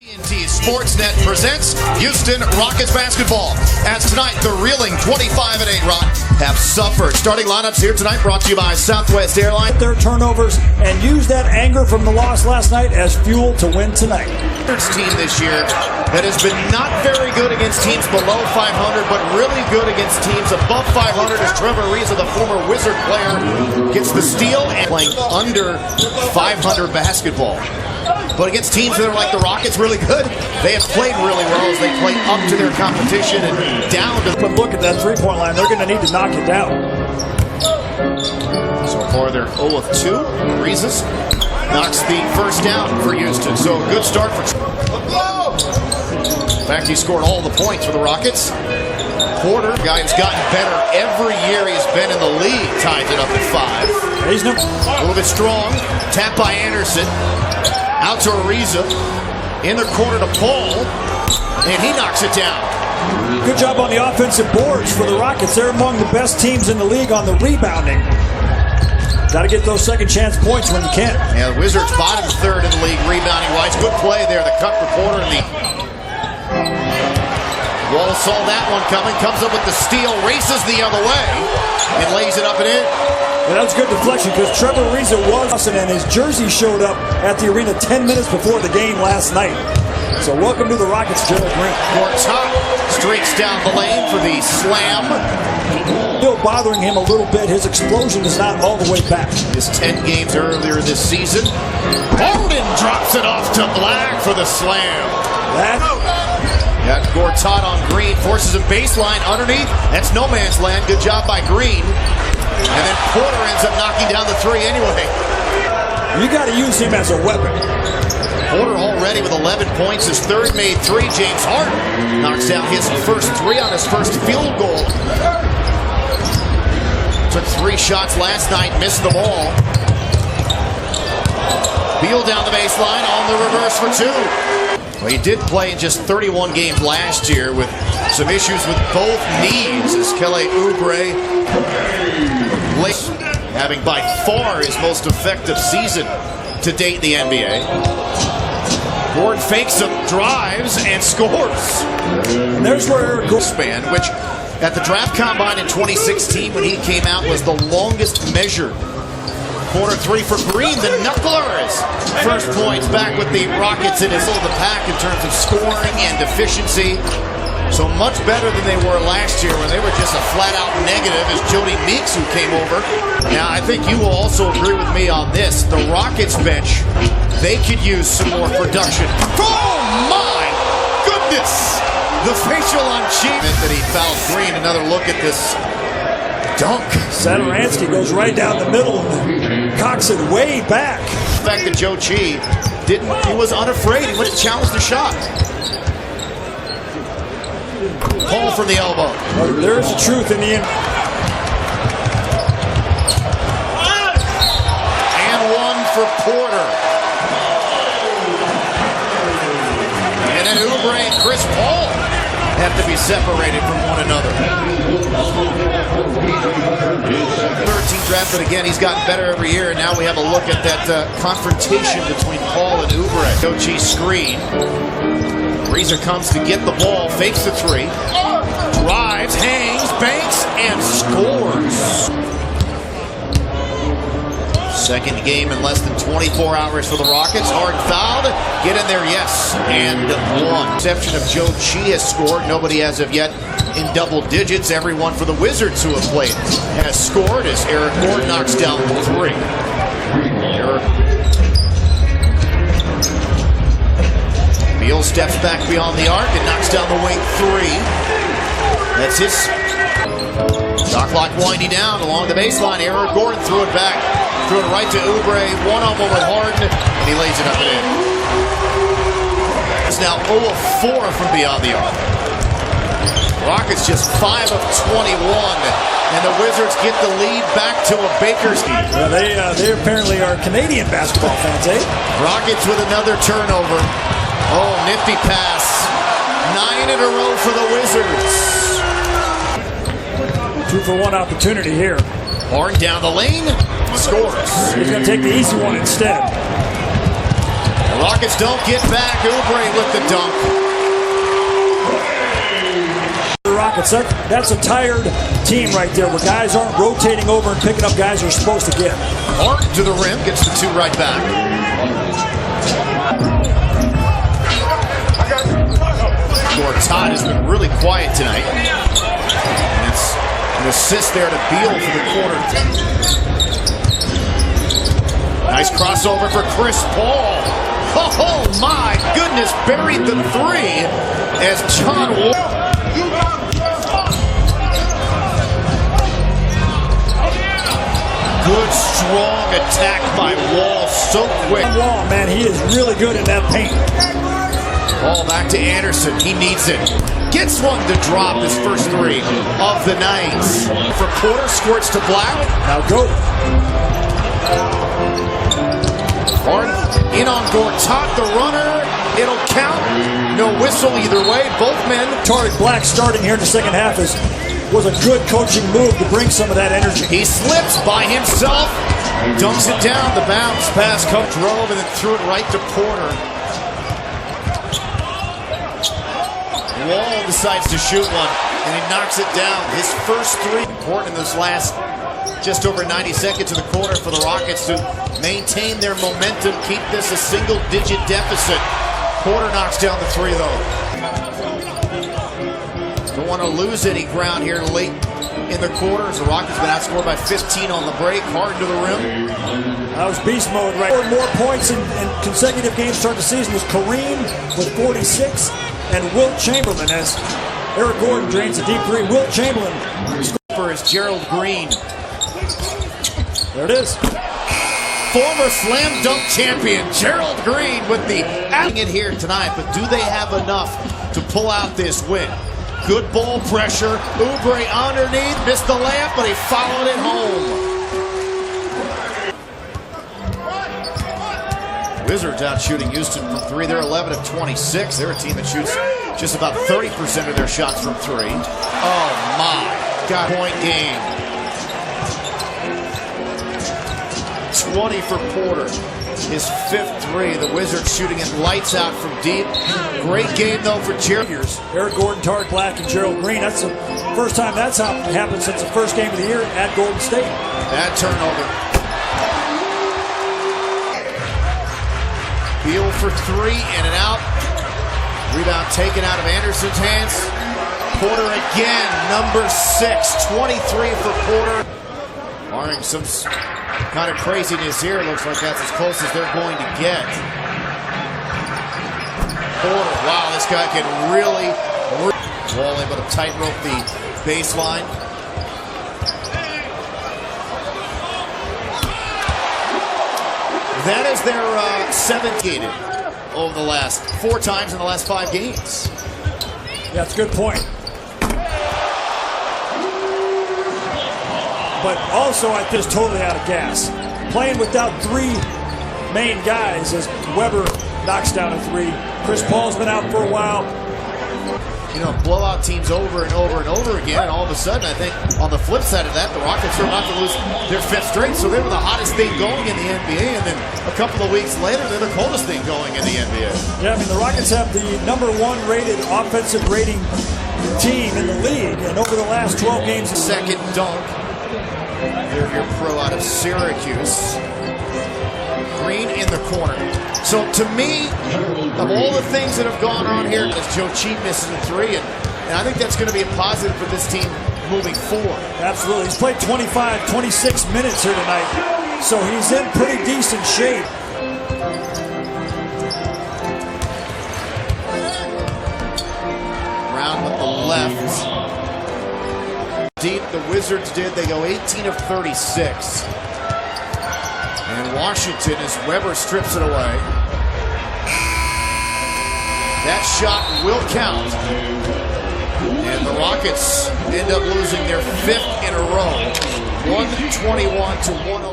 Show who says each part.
Speaker 1: TNT Sportsnet presents Houston Rockets basketball. As tonight, the reeling 25-8 Rock have suffered. Starting lineups here tonight brought to you by Southwest Airlines.
Speaker 2: Their turnovers and use that anger from the loss last night as fuel to win tonight.
Speaker 1: Team this year that has been not very good against teams below 500, but really good against teams above 500 as Trevor Ariza, the former Wizard player, gets the steal and playing under 500 basketball. But against teams that are like the Rockets, really good, they have played really well as they play up to their competition and down to.
Speaker 2: But look at that three-point line. They're going to need to knock it down.
Speaker 1: So far, they're 0 of 2. Ariza knocks the first down for Houston. So a good start for. In fact, he scored all the points for the Rockets. Porter, guy who's gotten better every year he's been in the league, ties it up at 5.
Speaker 2: He's a
Speaker 1: little bit strong. Tap by Anderson. Out to Ariza. In the corner to Paul. And he knocks it down.
Speaker 2: Good job on the offensive boards for the Rockets. They're among the best teams in the league on the rebounding. Got to get those second chance points when you can.
Speaker 1: Yeah, the Wizards bottom third in the league rebounding-wise. Good play there. The cut for Porter. Wall saw that one coming. Comes up with the steal. Races the other way. And lays it up and in.
Speaker 2: Yeah, that was good deflection because Trevor Ariza was and his jersey showed up at the arena 10 minutes before the game last night. So welcome to the Rockets, Gerald Green.
Speaker 1: Gortat streaks down the lane for the slam.
Speaker 2: Still bothering him a little bit. His explosion is not all the way back.
Speaker 1: His 10 games earlier this season. Harden drops it off to Black for the slam. Got Gortat on Green, forces a baseline underneath. That's no man's land. Good job by Green. And then Porter ends up knocking down the three anyway.
Speaker 2: You got to use him as a weapon.
Speaker 1: Porter already with 11 points. His third made three. James Harden knocks down his first three on his first field goal. Took 3 shots last night, missed them all. Beal down the baseline on the reverse for 2. Well, he did play in just 31 games last year with some issues with both knees as Kelly Oubre having by far his most effective season to date in the NBA. Gordon fakes him, drives, and scores.
Speaker 2: And there's where Eric
Speaker 1: span, which at the draft combine in 2016 when he came out was the longest measured. Corner 3 for Green, the knucklers. First points back with the Rockets in his middle of the pack in terms of scoring and efficiency. So much better than they were last year when they were just a flat-out negative as Jody Meeks who came over. Now, I think you will also agree with me on this. The Rockets bench, they could use some more production. Oh, my goodness! The facial on Chief that he fouled Green. Another look at this dunk.
Speaker 2: Satoransky goes right down the middle and cocks it way back.
Speaker 1: The fact that Joe Chi he was unafraid. He went to challenge the shot. Paul from the elbow.
Speaker 2: Well, there is a truth in the end.
Speaker 1: And one for Porter. And then Oubre and Chris Paul have to be separated from one another. 13 drafted again. He's gotten better every year. And now we have a look at that confrontation between Paul and Oubre. Joe Chi screen. Ariza comes to get the ball, fakes the 3, drives, hangs, banks, and scores. Second game in less than 24 hours for the Rockets. Harden fouled. Get in there, yes, and 1. Exception of Joe Chi has scored. Nobody as of yet in double digits. Everyone for the Wizards who have played has scored as Eric Gordon knocks down the 3. Beal steps back beyond the arc and knocks down the wing 3. That's his shot clock winding down along the baseline. Eric Gordon threw it back. Threw it right to Oubre. One-on-one with Harden, and he lays it up and in. It's now 0 of 4 from beyond the arc. Rockets just 5 of 21. And the Wizards get the lead back to a Baker's.
Speaker 2: Well, they apparently are Canadian basketball fans, eh?
Speaker 1: Rockets with another turnover. Oh, nifty pass. 9 in a row for the Wizards.
Speaker 2: 2 for 1 opportunity here.
Speaker 1: Harden down the lane. Scores.
Speaker 2: He's going to take the easy one instead.
Speaker 1: Rockets don't get back. Oubre with the dunk.
Speaker 2: The Rockets, that's a tired team right there where guys aren't rotating over and picking up guys they're supposed to get.
Speaker 1: Hart to the rim, gets the two right back. Gortat has been really quiet tonight. And it's an assist there to Beal for the quarter. Nice crossover for Chris Paul. Oh my goodness, buried the three as John Wall. Good, strong attack by Wall, so quick.
Speaker 2: Wall, man, he is really good in that paint.
Speaker 1: Ball back to Anderson. He needs it. Gets one to drop his first three of the night. For Porter, squirts to Black.
Speaker 2: Now go.
Speaker 1: Harden in on Gortat, the runner. It'll count. No whistle either way. Both men.
Speaker 2: Tarik Black starting here in the second half was a good coaching move to bring some of that energy.
Speaker 1: He slips by himself. Dunks it down. The bounce pass. Coach drove and then threw it right to Porter. Wall decides to shoot one, and he knocks it down. His first three. Important in this last just over 90 seconds of the quarter for the Rockets to maintain their momentum, keep this a single-digit deficit. Porter knocks down the three, though. Don't want to lose any ground here late in the quarter as the Rockets been outscored by 15 on the break. Harden to the rim.
Speaker 2: That was beast mode, right? More points in consecutive games start the season was Kareem with 46. And Wilt Chamberlain as Eric Gordon drains a deep three. Wilt Chamberlain
Speaker 1: for his Gerald Green.
Speaker 2: There it is.
Speaker 1: Former slam dunk champion Gerald Green with the adding it here tonight, but do they have enough to pull out this win? Good ball pressure. Oubre underneath, missed the layup, but he followed it home. Wizards out shooting Houston from three. They're 11 of 26. They're a team that shoots just about 30% of their shots from three. Oh my God. Point game. 20 for Porter. His fifth three. The Wizards shooting it lights out from deep. Great game though for Gerald.
Speaker 2: Eric Gordon, Tarik Black, and Gerald Green. That's the first time that's happened since the first game of the year at Golden State.
Speaker 1: Bad turnover. Beal for three, in and out. Rebound taken out of Anderson's hands. Porter again, number 6, 23 for Porter. Barring some kind of craziness here, it looks like that's as close as they're going to get. Porter, wow, this guy can really Wall able to tightrope the baseline. That is their 7th game over the last 4 times in the last 5 games.
Speaker 2: Yeah, that's a good point. But also, I think totally out of gas. Playing without 3 main guys as Weber knocks down a 3. Chris Paul's been out for a while.
Speaker 1: You know, blowout teams over and over and over again, and all of a sudden, I think on the flip side of that, the Rockets are about to lose their 5th straight, so they were the hottest thing going in the NBA, and then a couple of weeks later, they're the coldest thing going in the NBA.
Speaker 2: Yeah, I mean, the Rockets have the number 1 rated offensive rating team in the league, and over the last 12 games...
Speaker 1: Second dunk. They're your pro out of Syracuse. Green in the corner. So to me, of all the things that have gone on here, as Joe Cheat misses a 3, and I think that's going to be a positive for this team moving forward.
Speaker 2: Absolutely. He's played 25, 26 minutes here tonight, so he's in pretty decent shape.
Speaker 1: Brown with the left. Deep, the Wizards did. They go 18 of 36. And Washington, as Weber strips it away. That shot will count. And the Rockets end up losing their 5th in a row. 121 to 108.